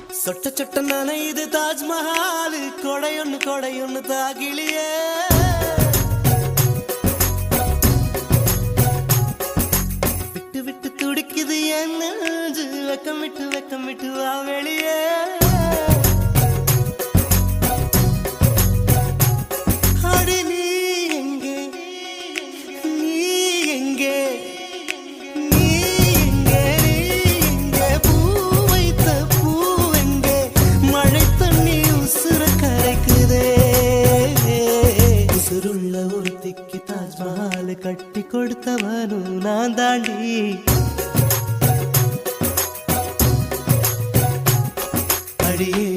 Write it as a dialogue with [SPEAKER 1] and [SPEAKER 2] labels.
[SPEAKER 1] சொட்ட சொட்ட நனையுது தாஜ்மஹால் கொடையொன்னு தாகிலியே விட்டு விட்டு துடிக்குது என் நெஞ்சு வெக்கம் விட்டு வா வெளியே அடி நீ எங்கே ஒருத்திக்கு தாஜ்மஹால் கட்டி கொடுத்தவனும் நான் தாண்டி அடியே